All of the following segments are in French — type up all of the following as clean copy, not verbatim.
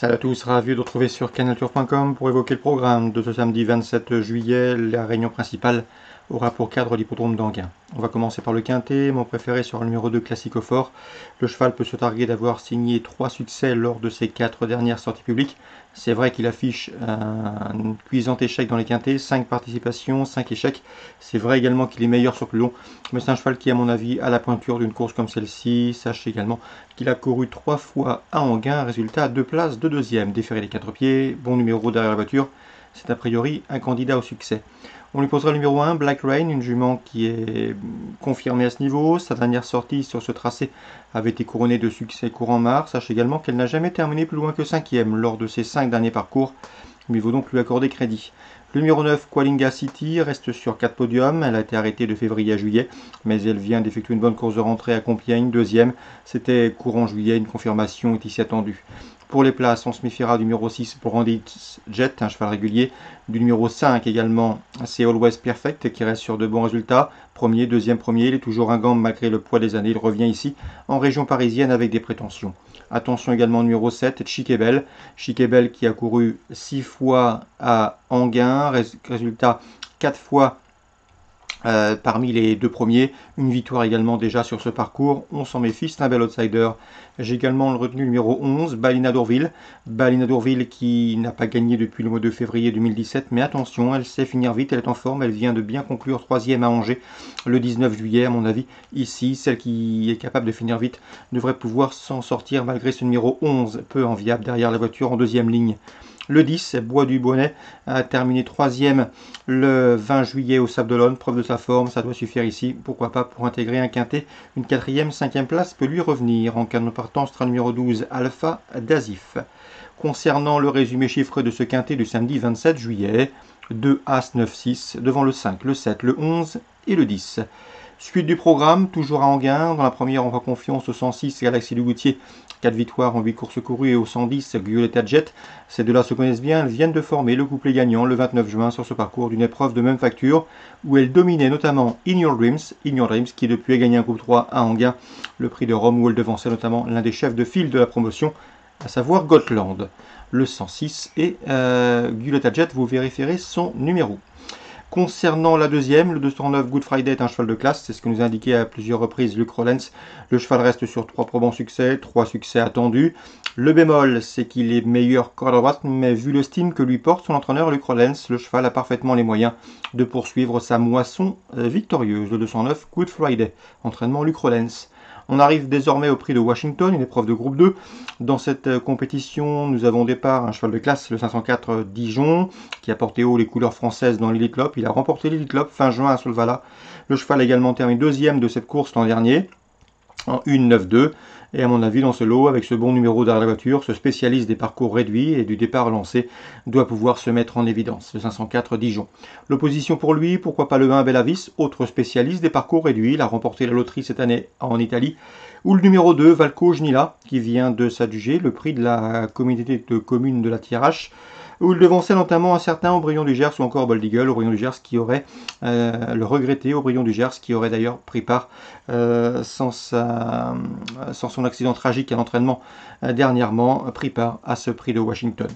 Salut à tous, ravi de vous retrouver sur canaltour.com pour évoquer le programme de ce samedi 27 juillet. La réunion principale aura pour cadre l'hippodrome d'Anguin. On va commencer par le quintet, mon préféré sera le numéro 2 Classico Fort. Le cheval peut se targuer d'avoir signé 3 succès lors de ses 4 dernières sorties publiques. C'est vrai qu'il affiche un cuisant échec dans les quintets, 5 participations, 5 échecs. C'est vrai également qu'il est meilleur sur plus long, mais c'est un cheval qui à mon avis a la pointure d'une course comme celle-ci. Sachez également qu'il a couru 3 fois à Anguin, résultat 2 places de deuxième, déféré des 4 pieds, bon numéro derrière la voiture, c'est a priori un candidat au succès. On lui posera le numéro 1, Black Rain, une jument qui est confirmée à ce niveau. Sa dernière sortie sur ce tracé avait été couronnée de succès courant mars. Sachez également qu'elle n'a jamais terminé plus loin que 5e lors de ses 5 derniers parcours, mais il vaut donc lui accorder crédit. Le numéro 9, Qualinga City, reste sur 4 podiums. Elle a été arrêtée de février à juillet, mais elle vient d'effectuer une bonne course de rentrée à Compiègne, deuxième. C'était courant juillet, une confirmation est ici attendue. Pour les places, on se méfiera du numéro 6, Brandit Jet, un cheval régulier. Du numéro 5 également, c'est Always Perfect qui reste sur de bons résultats. Premier, deuxième, premier, il est toujours un gant malgré le poids des années. Il revient ici en région parisienne avec des prétentions. Attention également au numéro 7, Chiquebel. Chiquebel qui a couru 6 fois à Anguin, résultat 4 fois parmi les 2 premiers, une victoire également déjà sur ce parcours, on s'en méfie, c'est un bel outsider. J'ai également retenu le numéro 11, Balina d'Orville. Balina d'Orville qui n'a pas gagné depuis le mois de février 2017, mais attention, elle sait finir vite, elle est en forme, elle vient de bien conclure 3e à Angers le 19 juillet à mon avis. Ici, celle qui est capable de finir vite devrait pouvoir s'en sortir malgré ce numéro 11, peu enviable derrière la voiture en deuxième ligne. Le 10, Bois du Bonnet, a terminé 3e le 20 juillet au Sable d'Olonne. Preuve de sa forme, ça doit suffire ici. Pourquoi pas pour intégrer un quintet. Une 4e, 5e place peut lui revenir. En cas de partant, ce sera le numéro 12, Alpha d'Azif. Concernant le résumé chiffré de ce quintet du samedi 27 juillet, 2 As 9 6 devant le 5, le 7, le 11 et le 10. Suite du programme, toujours à Anguin. Dans la première, on va confiance au 106 Galaxy du Goutier. 4 victoires en 8 courses courues et au 110 Violetta Jet. Ces deux-là se connaissent bien, elles viennent de former le couplet gagnant le 29 juin sur ce parcours d'une épreuve de même facture où elles dominaient notamment In Your Dreams qui depuis a gagné un groupe 3 à Anguin, le prix de Rome où elle devançait notamment l'un des chefs de file de la promotion, à savoir Gotland. Le 106 et Violetta Jet, vous vérifierez son numéro. Concernant la deuxième, le 209 Good Friday est un cheval de classe, c'est ce que nous a indiqué à plusieurs reprises Luc Rollens. Le cheval reste sur 3 probants succès, 3 succès attendus. Le bémol, c'est qu'il est meilleur corde droite, mais vu le style que lui porte son entraîneur Luc Rollens, le cheval a parfaitement les moyens de poursuivre sa moisson victorieuse. Le 209 Good Friday, entraînement Luc Rollens. On arrive désormais au prix de Washington, une épreuve de groupe 2. Dans cette compétition, nous avons au départ un cheval de classe, le 504 Dijon, qui a porté haut les couleurs françaises dans l'Elite Lopp. Il a remporté l'Elite Lopp fin juin à Solvala. Le cheval a également terminé deuxième de cette course l'an dernier, en 1-9-2. Et à mon avis, dans ce lot, avec ce bon numéro derrière la voiture, ce spécialiste des parcours réduits et du départ lancé doit pouvoir se mettre en évidence. Le 504 Dijon. L'opposition pour lui, pourquoi pas le 1 Bellavis, autre spécialiste des parcours réduits. Il a remporté la loterie cette année en Italie. Ou le numéro 2, Valco Gnila, qui vient de s'adjuger le prix de la communauté de communes de la TRH, où il devançait notamment un certain Aubryon du Gers ou encore Bold Eagle, Aubryon du Gers qui aurait le regretté, Aubryon du Gers qui aurait d'ailleurs pris part sans son accident tragique à l'entraînement dernièrement, pris part à ce prix de Washington.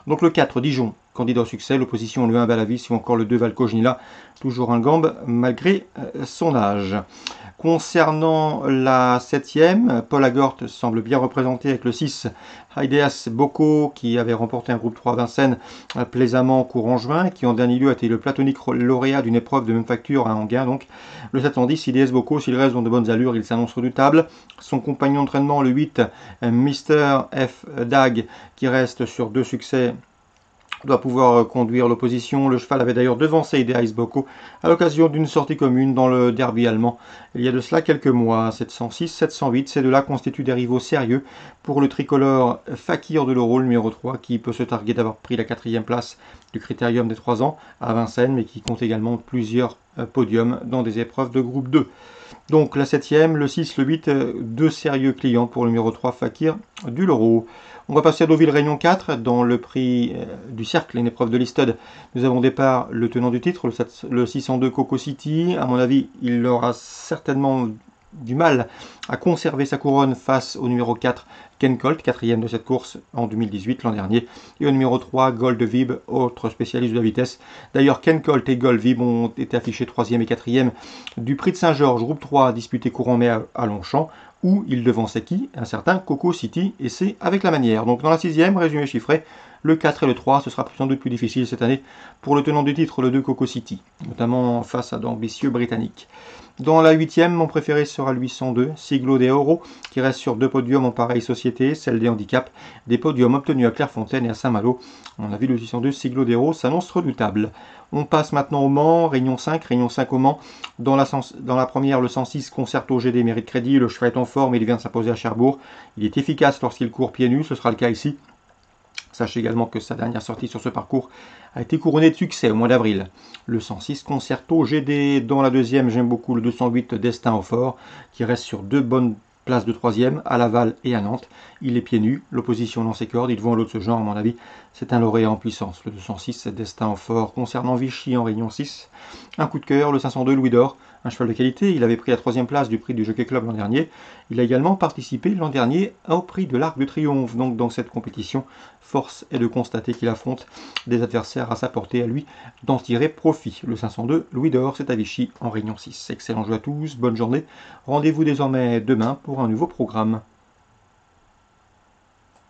Donc le 4, Dijon, candidat au succès, l'opposition le 1 Balavis ou encore le 2 Valco Gnila, toujours un gambe malgré son âge. Concernant la 7e, Paul Agort semble bien représenté avec le 6 Heideas Boko qui avait remporté un groupe 3 à Vincennes plaisamment courant juin, qui en dernier lieu a été le platonique lauréat d'une épreuve de même facture à Anguin. Donc le 710, Heideas Boko, s'il reste dans de bonnes allures, il s'annonce redoutable. Son compagnon d'entraînement, le 8 Mr F Dag, qui reste sur 2 succès, doit pouvoir conduire l'opposition. Le cheval avait d'ailleurs devancé Ideais Boko à l'occasion d'une sortie commune dans le derby allemand il y a de cela quelques mois. 706, 708, ces deux-là constituent des rivaux sérieux pour le tricolore Fakir de l'Euro, le numéro 3, qui peut se targuer d'avoir pris la 4e place du Critérium des 3 ans à Vincennes, mais qui compte également plusieurs podiums dans des épreuves de groupe 2. Donc la 7e, le 6, le 8, deux sérieux clients pour le numéro 3 Fakir du Loro. On va passer à Deauville Réunion 4, dans le prix du cercle, une épreuve de l'Istud. Nous avons au départ le tenant du titre, le 602 Coco City. À mon avis, il aura certainement du mal à conserver sa couronne face au numéro 4 Ken Colt, quatrième de cette course en 2018, l'an dernier. Et au numéro 3, Gold Vib, autre spécialiste de la vitesse. D'ailleurs, Ken Colt et Gold Vib ont été affichés 3e et 4e du Prix de Saint-Georges, groupe 3, disputé courant mai à Longchamp, où il devançait qui? Un certain Coco City, et c'est avec la manière. Donc dans la 6e, résumé chiffré, le 4 et le 3, ce sera sans doute plus difficile cette année pour le tenant du titre, le 2 Coco City, notamment face à d'ambitieux Britanniques. Dans la 8e, mon préféré sera le 802, Siglo de Oro, qui reste sur 2 podiums en pareille société, celle des handicaps, des podiums obtenus à Clairefontaine et à Saint-Malo. On a vu le 602, Siglo de Oro s'annonce redoutable. On passe maintenant au Mans, Réunion 5 au Mans. Dans la première, le 106 Concerto GD mérite crédit, le cheval est en forme, il vient de s'imposer à Cherbourg. Il est efficace lorsqu'il court pieds nus, ce sera le cas ici. Sachez également que sa dernière sortie sur ce parcours a été couronnée de succès au mois d'avril. Le 106 Concerto GD dans la 2e, j'aime beaucoup le 208 Destin au Fort, qui reste sur 2 bonnes places de 3e, à Laval et à Nantes. Il est pieds nus, l'opposition dans ses cordes, il vaut un lot de ce genre à mon avis. C'est un lauréat en puissance, le 206 Destin au Fort. Concernant Vichy en Réunion 6, un coup de cœur, le 502 Louis d'Or, un cheval de qualité, il avait pris la 3e place du prix du Jockey Club l'an dernier. Il a également participé l'an dernier au prix de l'Arc de Triomphe. Donc dans cette compétition, force est de constater qu'il affronte des adversaires à sa portée, à lui d'en tirer profit. Le 502 Louis d'Or, c'est à Vichy en Réunion 6. Excellent jeu à tous, bonne journée. Rendez-vous désormais demain pour un nouveau programme.